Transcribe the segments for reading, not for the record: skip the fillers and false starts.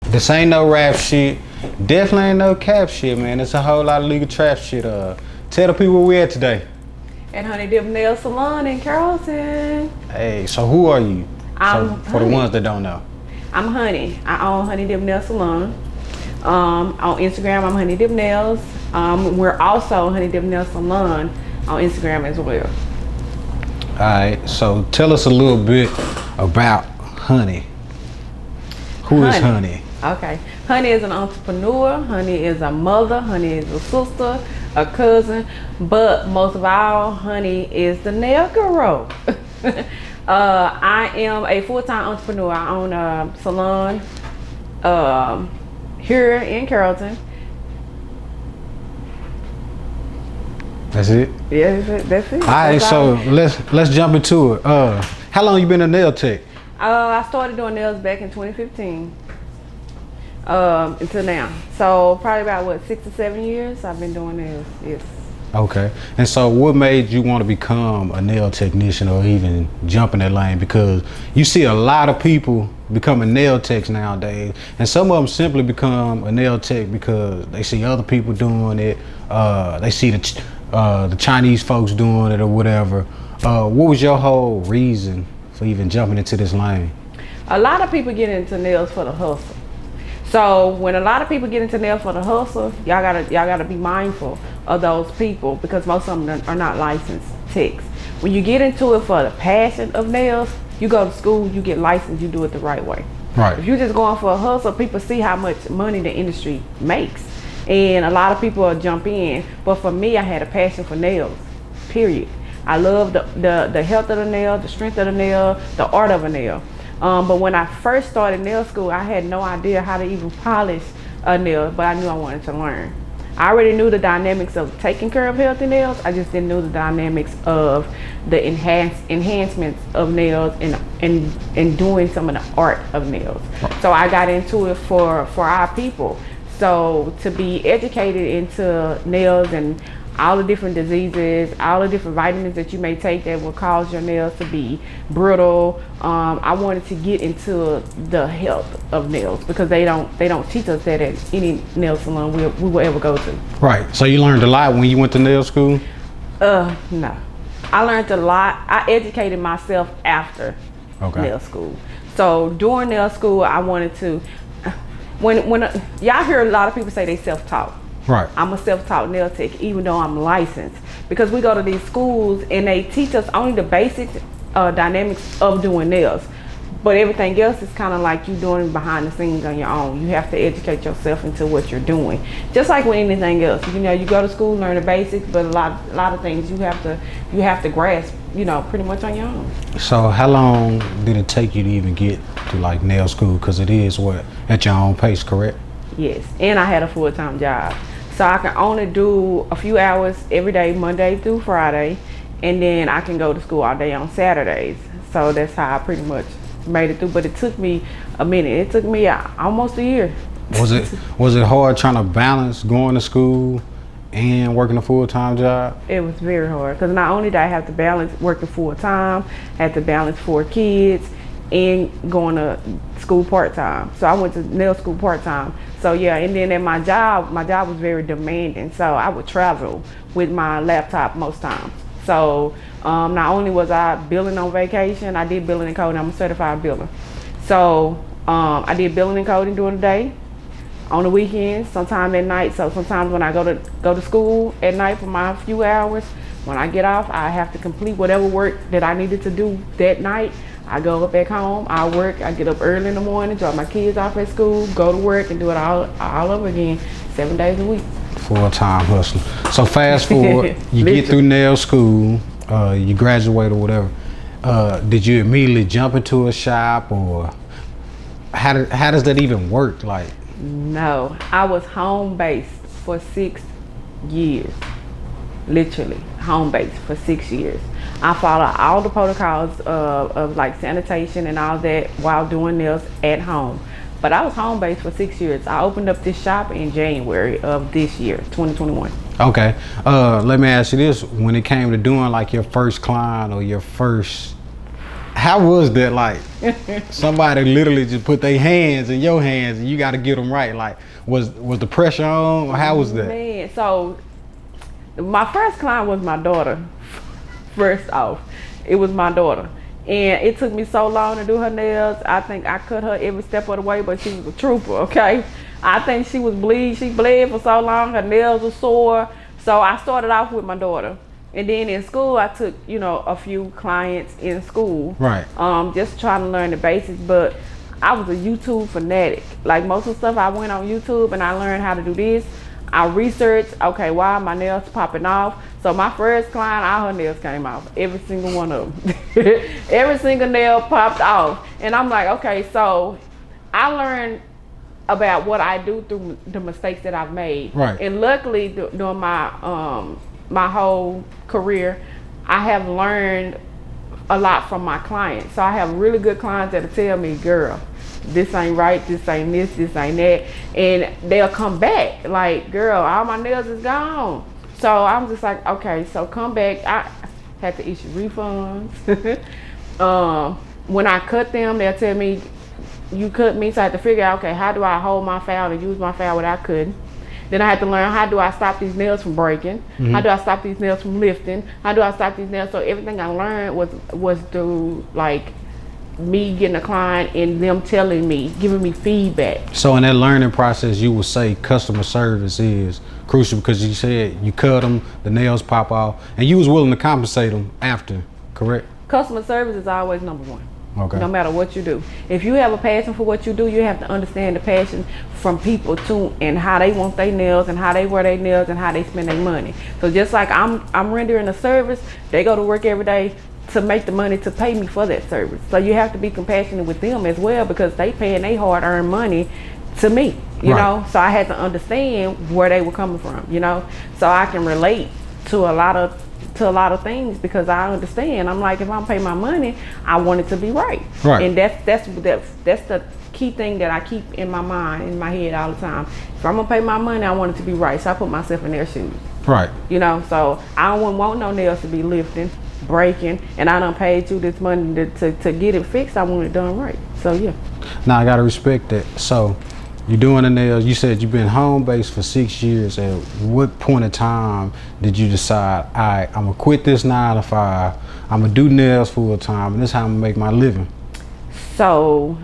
This ain't no rap shit. Definitely ain't no cap shit, man. It's a whole lot of legal trap shit. Tell the people where we at today. At Honey Dip Nail Salon in Carrollton. Hey, so who are you? For the ones that don't know. I'm Honey. I own Honey Dip Nail Salon. On Instagram, I'm Honey Dip Nails. We're also Honey Dip Nail Salon on Instagram as well. Alright, so tell us a little bit about Honey. Who is Honey? Okay, Honey is an entrepreneur. Honey is a mother. Honey is a sister, a cousin, but most of all, Honey is the nail girl. I am a full-time entrepreneur. I own a salon here in Carrollton. That's it? Yeah, that's it. All right, so let's jump into it. How long you been a nail tech? I started doing nails back in 2015 until now. So probably about 6 to 7 years I've been doing nails. Yes. Okay. And so what made you want to become a nail technician or even jump in that lane? Because you see a lot of people becoming nail techs nowadays, and some of them simply become a nail tech because they see other people doing it. They see the Chinese folks doing it or whatever. What was your whole reason for even jumping into this lane? A lot of people get into nails for the hustle. So when a lot of people get into nails for the hustle, y'all gotta be mindful of those people because most of them are not licensed techs. When you get into it for the passion of nails, you go to school, you get licensed, you do it the right way. Right. If you're just going for a hustle, people see how much money the industry makes, and a lot of people will jump in. But for me, I had a passion for nails. Period. I love the health of the nail, the strength of the nail, the art of a nail. But when I first started nail school, I had no idea how to even polish a nail, but I knew I wanted to learn. I already knew the dynamics of taking care of healthy nails. I just didn't know the dynamics of the enhancements of nails and doing some of the art of nails. So I got into it for our people. So to be educated into nails and all the different diseases, all the different vitamins that you may take that will cause your nails to be brittle. I wanted to get into the health of nails because they don't teach us that at any nail salon we will ever go to. Right. So you learned a lot when you went to nail school? No. I learned a lot. I educated myself after nail school. So during nail school, I wanted to. When y'all hear a lot of people say they self-taught. Right. I'm a self-taught nail tech, even though I'm licensed, because we go to these schools and they teach us only the basic dynamics of doing nails, but everything else is kind of like you doing behind the scenes on your own. You have to educate yourself into what you're doing, just like with anything else. You know, you go to school, learn the basics, but a lot of things you have to grasp, you know, pretty much on your own. So how long did it take you to even get to like nail school? Because it is at your own pace, correct? Yes, and I had a full-time job. So I can only do a few hours every day, Monday through Friday, and then I can go to school all day on Saturdays. So that's how I pretty much made it through. But it took me a minute. It took me almost a year. Was it hard trying to balance going to school and working a full-time job? It was very hard because not only did I have to balance working full-time, I had to balance 4 kids and going to school part-time. So I went to nail school part-time. So yeah, and then at my job was very demanding. So I would travel with my laptop most times. So not only was I billing on vacation, I did billing and coding. I'm a certified biller. So I did billing and coding during the day, on the weekends, sometime at night. So sometimes when I go to school at night for my few hours, when I get off, I have to complete whatever work that I needed to do that night. I go back home, I work, I get up early in the morning, drop my kids off at school, go to work and do it all over again, 7 days a week. Full-time hustler. So fast forward, you get through nail school, you graduate or whatever. Did you immediately jump into a shop, or how does that even work? Like, no, I was home-based for 6 years. Literally home base for 6 years. I followed all the protocols of like sanitation and all that while doing nails at home. But I was home based for 6 years. I opened up this shop in January of this year, 2021. Okay. Let me ask you this. When it came to doing like your first client or your first, How was that? Like, somebody literally just put their hands in your hands and you got to get them right. Like, was the pressure on? Or how was that? Man, so my first client was my daughter. First off, it was my daughter. And it took me so long to do her nails. I think I cut her every step of the way, but she was a trooper, okay? I think she bled for so long, her nails were sore. So I started off with my daughter. And then in school, I took, a few clients in school. Right. Just trying to learn the basics, but I was a YouTube fanatic. Like most of the stuff, I went on YouTube and I learned how to do this. I researched, okay, why are my nails popping off? So my first client, all her nails came off. Every single one of them. Every single nail popped off. And I'm like, okay, so I learned about what I do through the mistakes that I've made. Right. And luckily, during my my whole career, I have learned a lot from my clients. So I have really good clients that'll tell me, girl, this ain't right, this ain't this ain't that. And they'll come back like, girl, all my nails is gone. So I'm just like, okay, so come back. I had to issue refunds. When I cut them, they'll tell me, you cut me. So I had to figure out, okay, how do I hold my file and use my file without cutting? Then I had to learn, how do I stop these nails from breaking? Mm-hmm. How do I stop these nails from lifting? How do I stop these nails? So everything I learned was through like me getting a client and them telling me, giving me feedback. So in that learning process, you would say customer service is crucial because you said you cut them, the nails pop off, and you was willing to compensate them after, correct? Customer service is always number one. Okay. No matter what you do. If you have a passion for what you do, you have to understand the passion from people too, and how they want their nails and how they wear their nails and how they spend their money. So just like I'm rendering a service, they go to work every day to make the money to pay me for that service. So you have to be compassionate with them as well, because they paying their hard-earned money to me, you know. So I had to understand where they were coming from, so I can relate to a lot of things, because I understand. I'm like, if I'm paying my money, I want it to be right. And that's the key thing that I keep in my mind, in my head all the time. If I'm gonna pay my money, I want it to be right. So I put myself in their shoes. Right. So I don't want no nails to be lifting, breaking, and I done paid you this money to get it fixed. I want it done right. So yeah. Now I gotta respect that. So you're doing the nails. You said you've been home based for 6 years. At what point in time did you decide, all right, I'm gonna quit this 9 to 5, I'm gonna do nails full time, and this is how I'm gonna make my living? So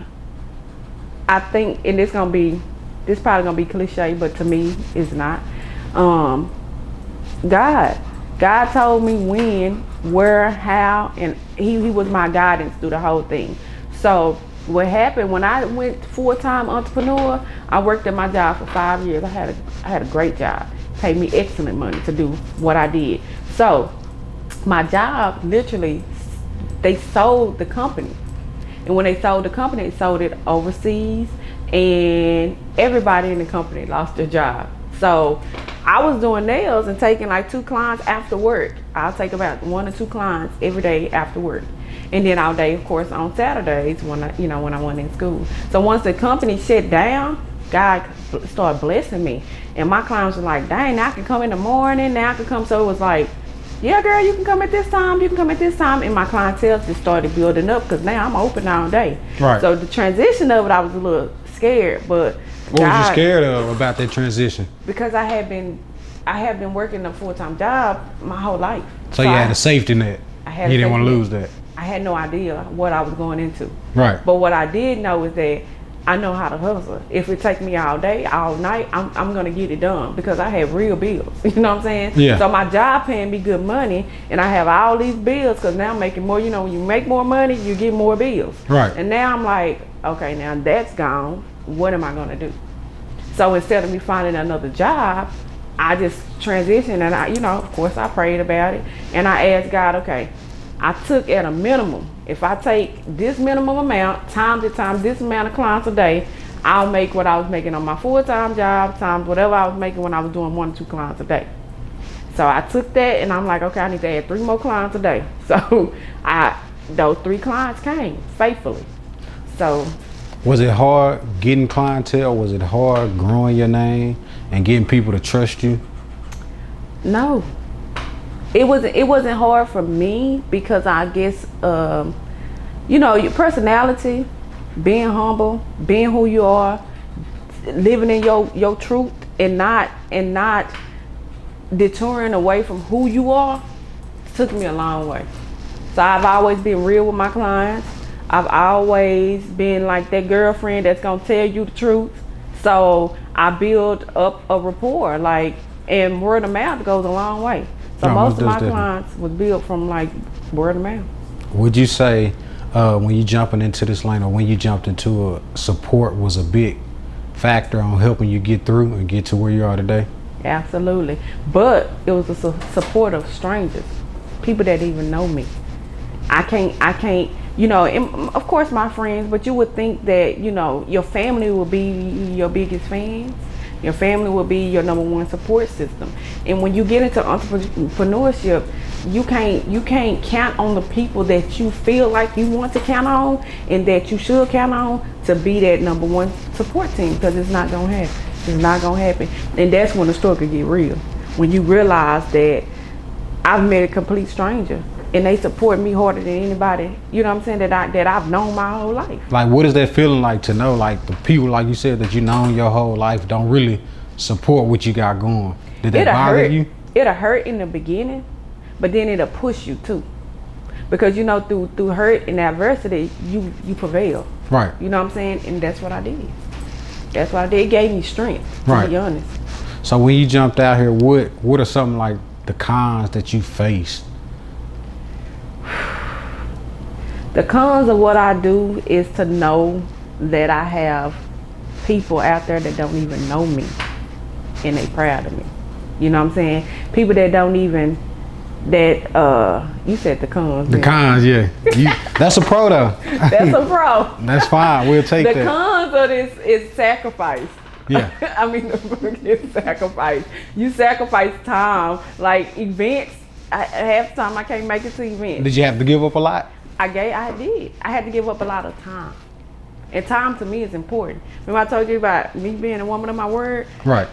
I think, and this probably gonna be cliche, but to me it's not. God told me when, where, how, and he was my guidance through the whole thing. So what happened when I went full-time entrepreneur, I worked at my job for 5 years. I had a great job, paid me excellent money to do what I did. So my job, literally, they sold the company. And when they sold the company, they sold it overseas, and everybody in the company lost their job. So I was doing nails and taking like 2 clients after work. I'll take about 1 or 2 clients every day after work. And then all day, of course, on Saturdays when I went in school. So once the company shut down, God started blessing me. And my clients were like, dang, now I can come in the morning, now I can come. So it was like, yeah, girl, you can come at this time, you can come at this time. And my clientele just started building up, because now I'm open all day. Right. So the transition of it, I was a little scared, but what was you scared of about that transition? Because I have been working a full-time job my whole life. So you had a safety net. You didn't want to lose that. I had no idea what I was going into. Right. But what I did know is that I know how to hustle. If it takes me all day, all night, I'm gonna get it done, because I have real bills. You know what I'm saying? Yeah. So my job paying me good money, and I have all these bills, because now I'm making more. When you make more money, you get more bills. Right. And now I'm like, okay, now that's gone. What am I gonna do? So instead of me finding another job, I just transitioned, and of course I prayed about it, and I asked God, okay, I took at a minimum. If I take this minimum amount, time to time, this amount of clients a day, I'll make what I was making on my full-time job, times whatever I was making when I was doing 1 or 2 clients a day. So I took that, and I'm like, okay, I need to add 3 more clients a day. So those 3 clients came faithfully. So. Was it hard getting clientele? Was it hard growing your name and getting people to trust you? No. It wasn't hard for me, because I guess you know, your personality, being humble, being who you are, living in your truth, and not detouring away from who you are, took me a long way. So I've always been real with my clients. I've always been like that girlfriend that's gonna tell you the truth. So I build up a rapport, like, and word of mouth goes a long way. So most of my clients was built from like word of mouth. Would you say when you jumping into this lane, or when you jumped into support was a big factor on helping you get through and get to where you are today? Absolutely. But it was the support of strangers, people that even know me. I can't, you know, and of course my friends, but you would think that, you know, your family will be your biggest fans. Your family will be your number one support system. And when you get into entrepreneurship, you can't count on the people that you feel like you want to count on and that you should count on to be that number one support team, because it's not gonna happen. It's not gonna happen. And that's when the struggle get real. When you realize that I've met a complete stranger and they support me harder than anybody, you know what I'm saying, that I've known my whole life. Like, what is that feeling like to know, like, the people, like you said, that you known your whole life don't really support what you got going? Did that bother you? It'll hurt in the beginning, but then it'll push you too. Because, you know, through hurt and adversity, you prevail. Right. You know what I'm saying? And that's what I did. That's what I did. It gave me strength, to be honest. So when you jumped out here, what are some like the cons that you faced? The cons of what I do is to know that I have people out there that don't even know me and they proud of me. You know what I'm saying? People that don't even, you said the cons. The cons, yeah. That's a pro though. That's a pro. That's fine, we'll take that. The cons of this is sacrifice. Yeah. I mean, it's sacrifice. You sacrifice time, like events. Half the time I can't make it to events. Did you have to give up a lot? I did. I had to give up a lot of time. And time to me is important. Remember I told you about me being a woman of my word? Right.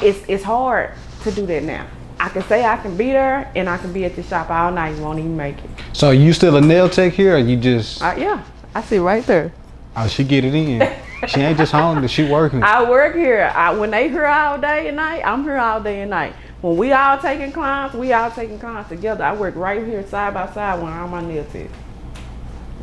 It's hard to do that now. I can say I can be there and I can be at the shop all night and won't even make it. So you still a nail tech here, or you just? Yeah, I see right there. Oh, she get it in. She ain't just home, she working. I work here. When they here all day and night, I'm here all day and night. When we all taking clients, together. I work right here side by side when I'm on nail tech.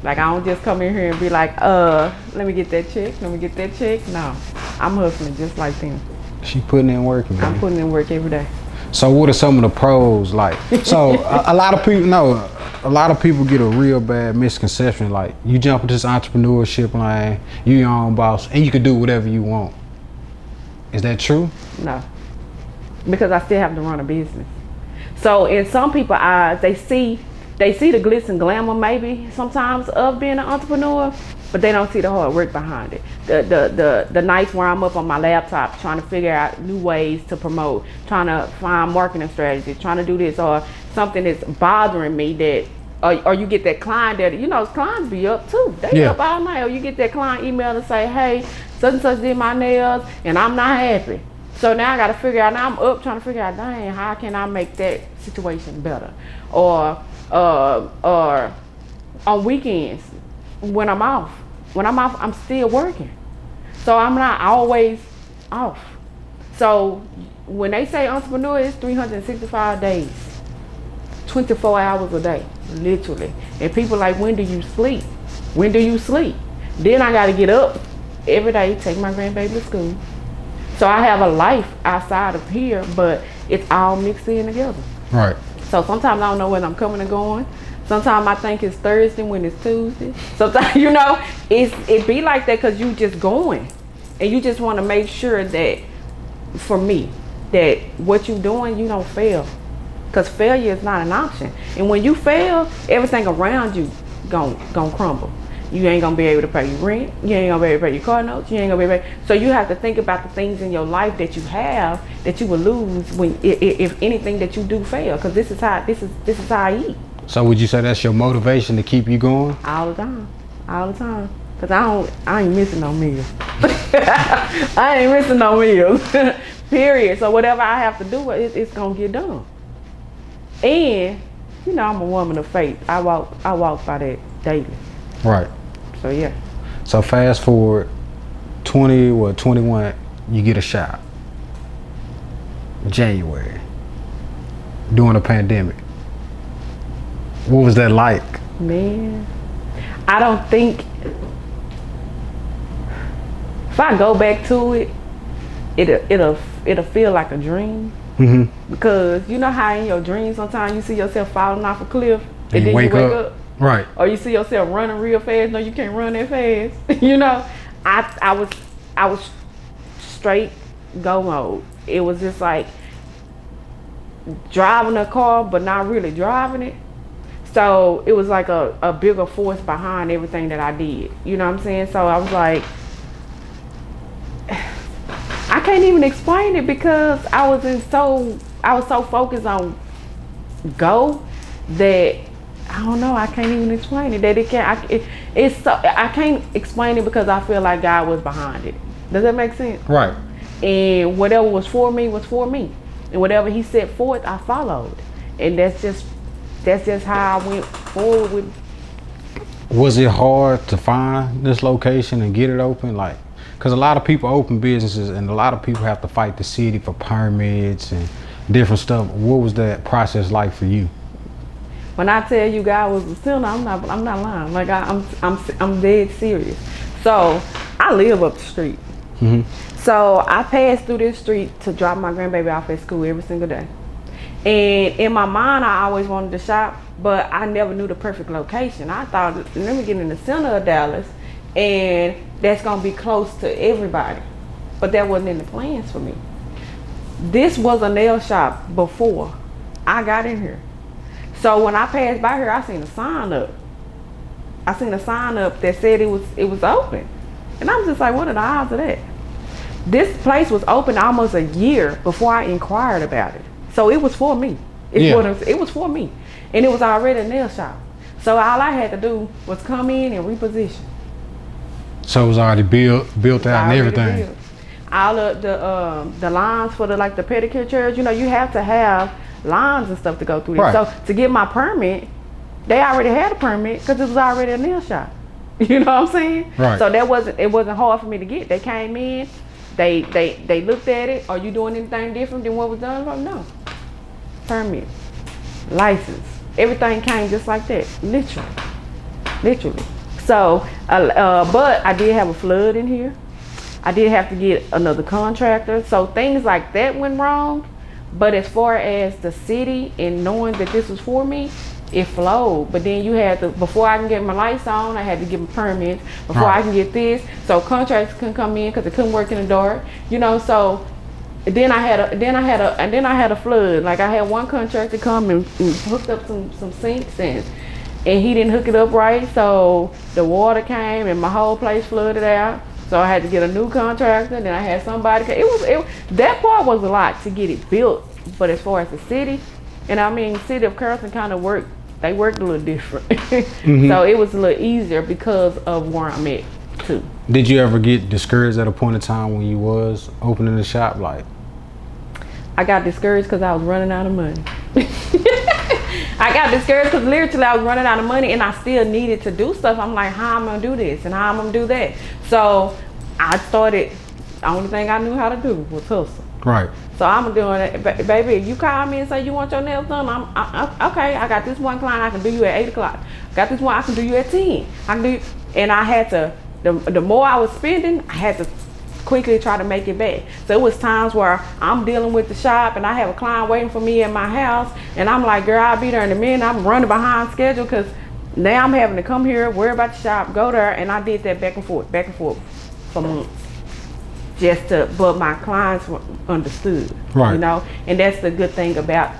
Like, I don't just come in here and be like, let me get that check, No, I'm hustling just like them. She putting in work, man. I'm putting in work every day. So what are some of the pros like? So a lot of people get a real bad misconception. Like, you jump into this entrepreneurship lane, you your own boss, and you can do whatever you want. Is that true? No, because I still have to run a business. So in some people's eyes, they see the glitz and glamour maybe sometimes of being an entrepreneur, but they don't see the hard work behind it. The nights where I'm up on my laptop trying to figure out new ways to promote, trying to find marketing strategies, trying to do this, or something that's bothering me that, or you get that client that, you know, clients be up too. They up all night. Or you get that client email to say, hey, such and such did my nails and I'm not happy. So now I got to figure out, now I'm up trying to figure out, dang, how can I make that situation better? Or on weekends, when I'm off, I'm still working. So I'm not always off. So when they say entrepreneur, it's 365 days, 24 hours a day, literally. And people like, when do you sleep? When do you sleep? Then I got to get up every day, take my grandbaby to school. So I have a life outside of here, but it's all mixed in together. Right. So sometimes I don't know when I'm coming and going. Sometimes I think it's Thursday when it's Tuesday. Sometimes, you know, it be like that because you just going. And you just want to make sure that, for me, that what you're doing, you don't fail. Because failure is not an option. And when you fail, everything around you gon' crumble. You ain't gonna be able to pay your rent. You ain't gonna be able to pay your car notes. You ain't gonna be able to. So you have to think about the things in your life that you have that you will lose when, if anything that you do fail. Because this is how I eat. So would you say that's your motivation to keep you going? All the time. Because I ain't missing no meals. I ain't missing no meals. Period. So whatever I have to do, it's gonna get done. And you know, I'm a woman of faith. I walk by that daily. Right. So yeah. So fast forward 21, you get a shop. January. During the pandemic. What was that like? Man, I don't think, if I go back to it, it'll feel like a dream. Mm-hmm. Because you know how in your dreams sometimes you see yourself falling off a cliff and then wake you wake up. Right. Or you see yourself running real fast. No, you can't run that fast. You know, I was straight go mode. It was just like driving a car but not really driving it. So it was like a bigger force behind everything that I did. You know what I'm saying? So I was like, I can't even explain it because I was so focused on go that I don't know. I can't even explain it. That it can't. I can't explain it because I feel like God was behind it. Does that make sense? Right. And whatever was for me was for me, and whatever He set forth, I followed, and that's just how I went forward with. Was it hard to find this location and get it open? Like, because a lot of people open businesses and a lot of people have to fight the city for permits and different stuff. What was that process like for you? When I tell you God was a sinner, I'm not lying. Like I'm dead serious. So I live up the street. Mm-hmm. So I pass through this street to drop my grandbaby off at school every single day. And in my mind, I always wanted to shop, but I never knew the perfect location. I thought, let me get in the center of Dallas, and that's gonna be close to everybody. But that wasn't in the plans for me. This was a nail shop before I got in here. So when I passed by here, I seen a sign up. I seen a sign up that said it was open. And I'm just like, what are the odds of that? This place was open almost a year before I inquired about it. So it was for me. It was for me. And it was already a nail shop. So all I had to do was come in and reposition. So it was already built out and everything. Built. All of the lines for the pedicure chairs, you know, you have to have lines and stuff to go through this. Right. So to get my permit, they already had a permit because it was already a nail shop. You know what I'm saying? Right. So it wasn't hard for me to get. They came in, they looked at it. Are you doing anything different than what was done? Like, no. Permit, license, everything came just like that, literally. So, but I did have a flood in here. I did have to get another contractor. So things like that went wrong. But as far as the city and knowing that this was for me, it flowed. But then you had to, before I can get my lights on, I had to get my permits. Before I can get this, so contractors couldn't come in because they couldn't work in the dark. You know, so then I had a flood. Like I had one contractor come and hooked up some sinks and he didn't hook it up right, so the water came and my whole place flooded out. So I had to get a new contractor. Then I had somebody. That part was a lot to get it built. But as far as the city, and I mean, city of Carrollton kind of worked. They worked a little different. Mm-hmm. So it was a little easier because of where I'm at too. Did you ever get discouraged at a point in time when you was opening the shop? Like, I got discouraged because I was running out of money. I got discouraged because literally I was running out of money and I still needed to do stuff. I'm like, how am I gonna do this and how am I gonna do that? So I started, the only thing I knew how to do was hustle. Right. So I'm doing it, baby. If you call me and say you want your nails done, okay. I got this one client I can do you at 8 o'clock. Got this one I can do you at 10. I can do, and I had to. The more I was spending, I had to quickly try to make it back. So it was times where I'm dealing with the shop and I have a client waiting for me at my house, and I'm like, girl, I'll be there in a minute. I'm running behind schedule because now I'm having to come here, worry about the shop, go there, and I did that back and forth for months. But my clients understood, right. You know, and that's the good thing about,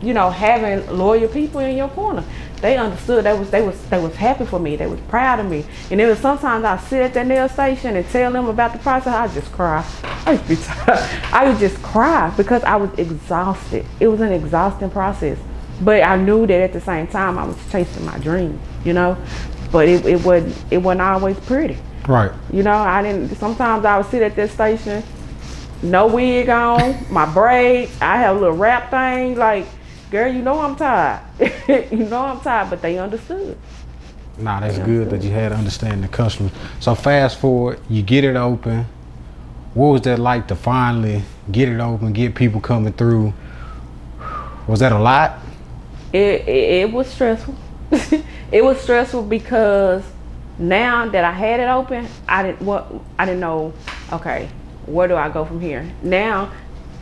you know, having loyal people in your corner. They understood. They was happy for me. They was proud of me. And it was sometimes I sit at that nail station and tell them about the process. I just cry. I would just cry because I was exhausted. It was an exhausting process. But I knew that at the same time I was chasing my dream, you know. But it wasn't always pretty. Right. You know, sometimes I would sit at that station, no wig on, my braids, I have a little wrap thing, like, girl, you know I'm tired. You know I'm tired, but they understood. Nah, that's good that you had to understand the customers. So fast forward, you get it open. What was that like to finally get it open, get people coming through? Was that a lot? It was stressful. It was stressful because now that I had it open, I didn't know. Okay, where do I go from here? Now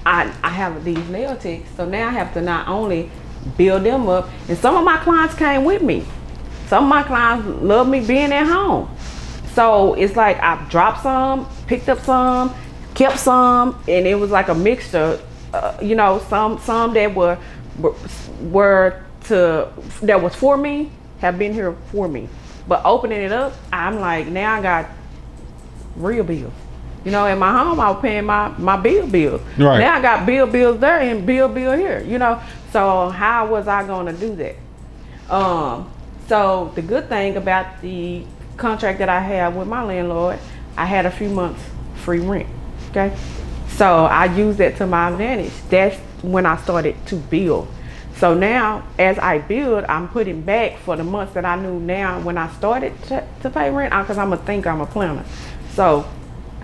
I have these nail techs, so now I have to not only build them up, and some of my clients came with me. Some of my clients love me being at home. So it's like I dropped some, picked up some, kept some, and it was like a mixture. You know, some that that was for me have been here for me. But opening it up, I'm like, now I got real bills. You know, in my home, I was paying my bills. Right. Now I got bills there and bill here, you know. So how was I gonna do that? So the good thing about the contract that I had with my landlord, I had a few months free rent, okay? So I used that to my advantage. That's when I started to build. So now, as I build, I'm putting back for the months that I knew now when I started to pay rent, because I'm a thinker, I'm a planner. So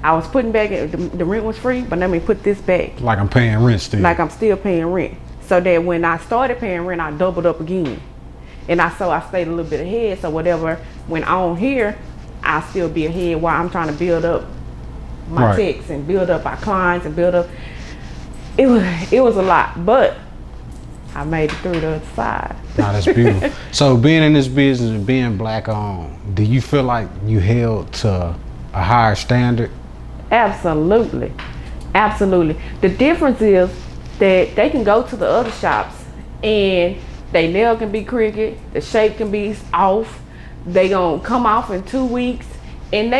I was putting back, the rent was free, but let me put this back. Like I'm paying rent still. Like I'm still paying rent. So that when I started paying rent, I doubled up again. And I stayed a little bit ahead, so whatever went on here, I'll still be ahead while I'm trying to build up my techs and build up our clients and build up. It was a lot, but I made it through the other side. Nah, that's beautiful. So being in this business and being black owned, do you feel like you held to a higher standard? Absolutely. Absolutely. The difference is that they can go to the other shops and they nail can be crooked, the shape can be off, they gonna come off in 2 weeks, and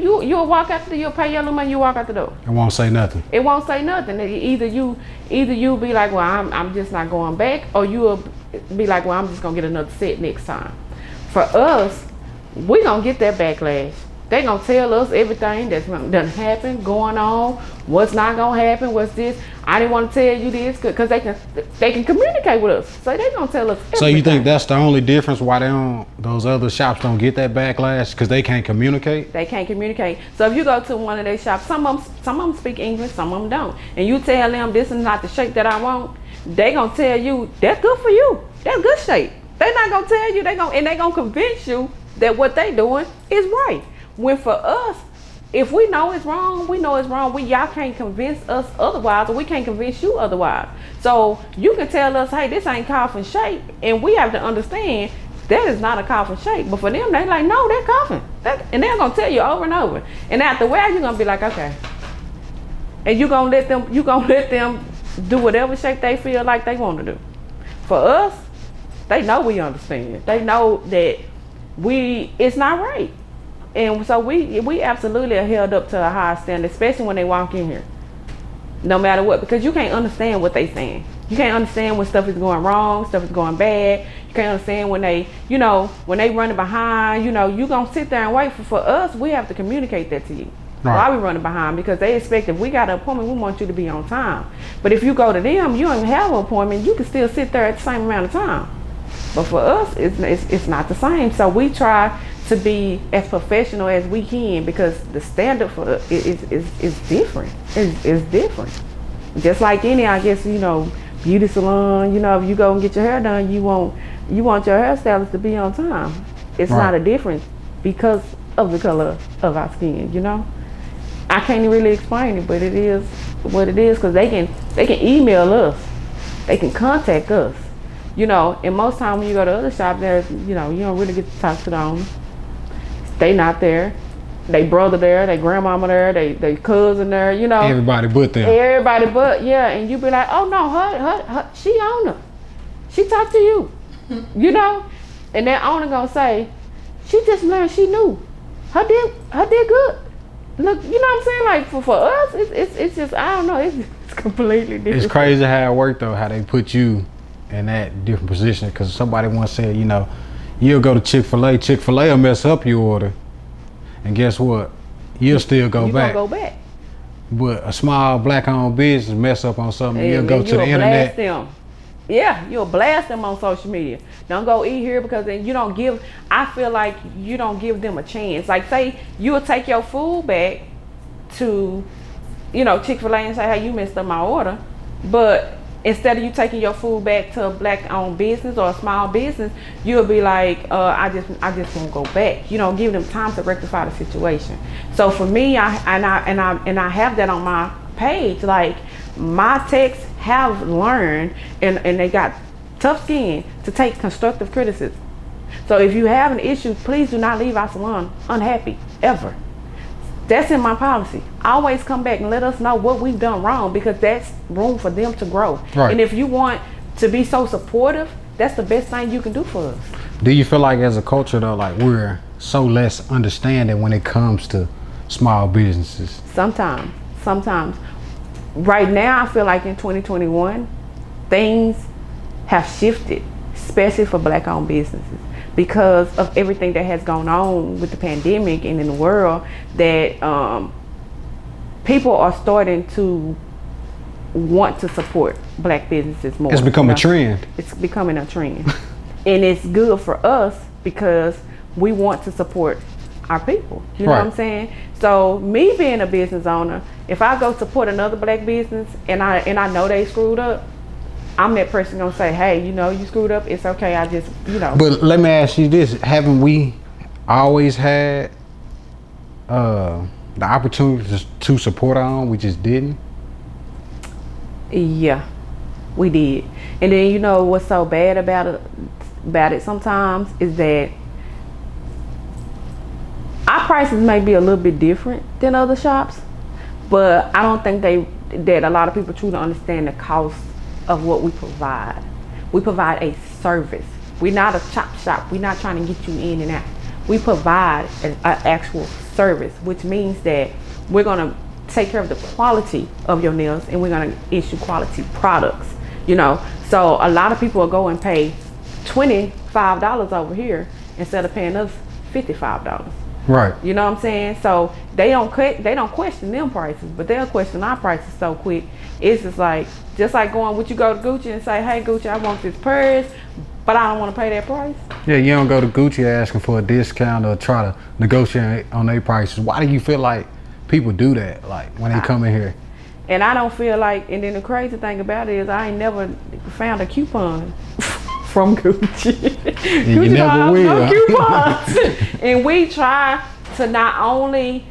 you'll walk out the, you'll pay your little money, you walk out the door. It won't say nothing. It won't say nothing. Either you'll be like, well, I'm just not going back, or you'll be like, well, I'm just gonna get another set next time. For us, we gonna get that backlash. They gonna tell us everything that's done happen, going on, what's not gonna happen, what's this. I didn't want to tell you this because they can communicate with us, so they gonna tell us everything. So you think that's the only difference why those other shops don't get that backlash, because they can't communicate? They can't communicate. So if you go to one of their shops, some of them speak English, some of them don't, and you tell them this is not the shape that I want, they gonna tell you that's good for you, that's good shape. They not gonna tell you, they gonna convince you that what they doing is right. When for us, if we know it's wrong, we know it's wrong. Y'all can't convince us otherwise, or we can't convince you otherwise. So you can tell us, hey, this ain't coffin shape, and we have to understand that is not a coffin shape. But for them, they like, no, they're coffin. And they're gonna tell you over and over. And after a while, you're gonna be like, okay. And you gonna let them do whatever shape they feel like they want to do. For us, they know we understand. They know that it's not right. And so we absolutely are held up to a high standard, especially when they walk in here. No matter what, because you can't understand what they saying. You can't understand when stuff is going wrong, stuff is going bad. You can't understand when they running behind, you gonna sit there and wait. For us, we have to communicate that to you. Right. Why we running behind? Because they expect if we got an appointment, we want you to be on time. But if you go to them, you don't even have an appointment, you can still sit there at the same amount of time. But for us, it's not the same. So we try to be as professional as we can, because the standard for is different. It's different. Just like any, I guess, beauty salon, if you go and get your hair done, you want your hairstylist to be on time. It's right. Not a difference because of the color of our skin, I can't really explain it, but it is what it is, because they can email us, they can contact us, and most time when you go to other shops, there's, you don't really get to talk to the owner. They not there. They brother there, they grandmama there, they cousin there, Everybody but them. Everybody but, yeah. And you be like, oh no, her she owner. She talked to you, And that owner gonna say, she just learned, she knew. Her did good. Look, you know what I'm saying? Like for us, it's just, I don't know, it's completely different. It's crazy how it worked though, how they put you in that different position. Because somebody once said, you'll go to Chick-fil-A will mess up your order, and guess what? You'll still go back. Gonna go back. But a small black-owned business mess up on something, you'll go to the internet. Them. Yeah, you'll blast them on social media. Don't go eat here because then you don't give. I feel like you don't give them a chance. Like say you'll take your food back to, Chick-fil-A and say, hey, you messed up my order, but instead of you taking your food back to a black-owned business or a small business, you'll be like, I just won't go back. Give them time to rectify the situation. So for me, I have that on my page. Like my techs have learned and they got tough skin to take constructive criticism. So if you have an issue, please do not leave our salon unhappy ever. That's in my policy. Always come back and let us know what we've done wrong, because that's room for them to grow. Right. And if you want to be so supportive, that's the best thing you can do for us. Do you feel like as a culture though, like we're so less understanding when it comes to small businesses? Sometimes. Right now, I feel like in 2021, things have shifted, especially for black-owned businesses, because of everything that has gone on with the pandemic and in the world, that people are starting to want to support black businesses more. It's become a trend. It's becoming a trend. And it's good for us because we want to support our people. You know what I'm saying? So me being a business owner, if I go support another black business and I know they screwed up, I'm that person gonna say, hey, you screwed up, it's okay, I just, But let me ask you this, haven't we always had the opportunity to support our own, we just didn't? Yeah, we did. And then what's so bad about it sometimes is that our prices may be a little bit different than other shops, but I don't think that a lot of people truly understand the cost of what we provide. We provide a service. We're not a chop shop. We're not trying to get you in and out. We provide an actual service, which means that we're gonna take care of the quality of your nails and we're gonna issue quality products. So a lot of people will go and pay $25 over here instead of paying us $55. Right. You know what I'm saying? So they don't question them prices, but they'll question our prices so quick. It's just like going, would you go to Gucci and say, hey Gucci, I want this purse, but I don't want to pay that price? Yeah, you don't go to Gucci asking for a discount or try to negotiate on their prices. Why do you feel like people do that, like when they come in here? And I don't feel like, and then the crazy thing about it is I ain't never found a coupon from Gucci. You never will. No coupons. And we try to not only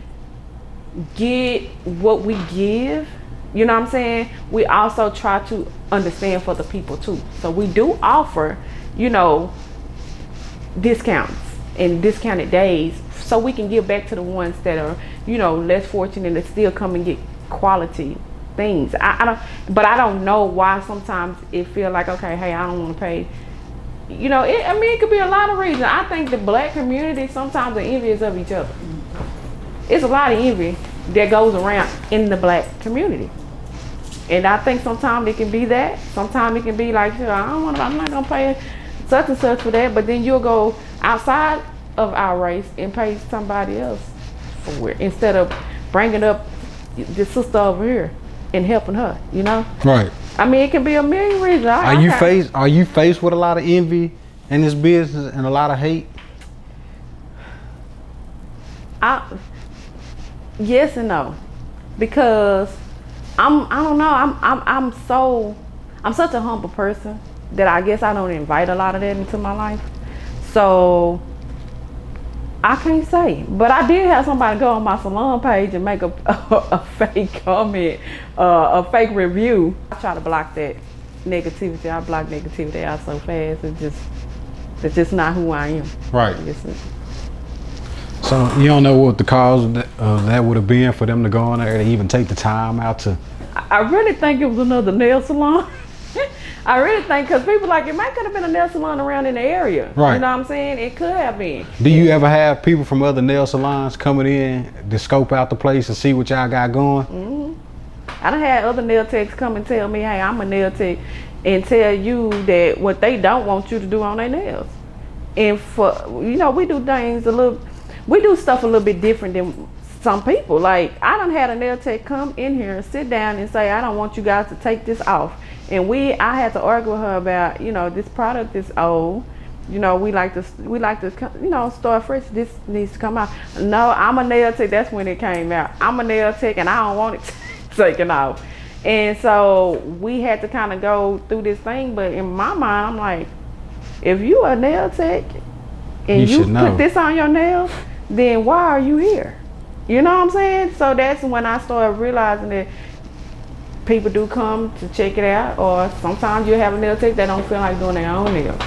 get what we give, you know what I'm saying, we also try to understand for the people too. So we do offer, discounts and discounted days so we can give back to the ones that are, less fortunate and still come and get quality things. I don't know why sometimes it feel like, okay, hey, I don't want to pay. It could be a lot of reasons. I think the black community sometimes are envious of each other. It's a lot of envy that goes around in the black community. And I think sometimes it can be that. Sometimes it can be like, I'm not gonna pay such and such for that, but then you'll go outside of our race and pay somebody else for it instead of bringing up the sister over here and helping her, Right. It can be a million reasons. Are you faced with a lot of envy in this business and a lot of hate? Yes and no, because I don't know. I'm such a humble person that I guess I don't invite a lot of that into my life. So I can't say, but I did have somebody go on my salon page and make a fake comment, a fake review. I try to block that negativity. I block negativity out so fast. It's just not who I am. Right. So you don't know what the cause of that would have been for them to go on there to even take the time out to? I really think it was another nail salon. I really think, because people like, it might could have been a nail salon around in the area. Right. You know what I'm saying? It could have been. Do you ever have people from other nail salons coming in to scope out the place and see what y'all got going? Mm-hmm. I done had other nail techs come and tell me, hey, I'm a nail tech, and tell you that what they don't want you to do on their nails. And we do things we do stuff a little bit different than some people. Like, I done had a nail tech come in here and sit down and say, I don't want you guys to take this off And I had to argue with her about, this product is old. We like to, start fresh. This needs to come out. No, I'm a nail tech. That's when it came out. I'm a nail tech, and I don't want it taken off. And so we had to kind of go through this thing. But in my mind, I'm like, if you a nail tech and you put this on your nails, then why are you here? You know what I'm saying? So that's when I started realizing that people do come to check it out, or sometimes you have a nail tech that don't feel like doing their own nails.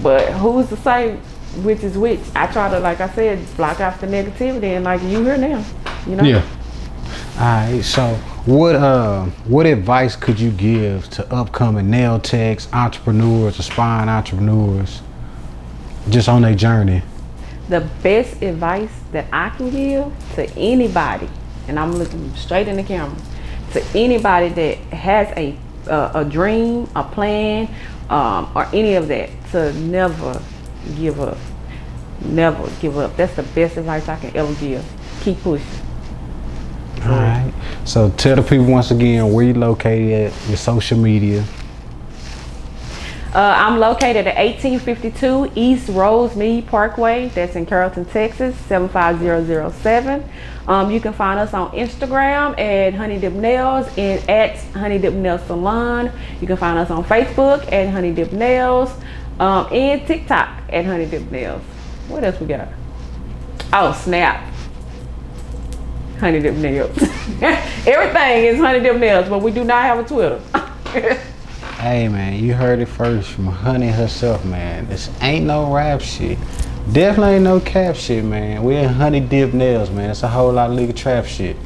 But who's to say which is which? I try to, like I said, block out the negativity, and like you here now, Yeah. Alright, so what advice could you give to upcoming nail techs, entrepreneurs, aspiring entrepreneurs, just on their journey? The best advice that I can give to anybody, and I'm looking straight in the camera, to anybody that has a dream, a plan, or any of that, to never give up. Never give up. That's the best advice I can ever give. Keep pushing. All right. So tell the people once again where you located at, your social media. I'm located at 1852 East Rosemead Parkway. That's in Carrollton, Texas, 75007. You can find us on Instagram at Honey Dip Nails and at Honey Dip Nails Salon. You can find us on Facebook at Honey Dip Nails, and TikTok at Honey Dip Nails. What else we got? Oh, Snap. Honey Dip Nails. Everything is Honey Dip Nails, but we do not have a Twitter. Hey man, you heard it first from Honey herself, man. This ain't no rap shit. Definitely ain't no cap shit, man. We're Honey Dip Nails, man. It's a whole lot of legal trap shit.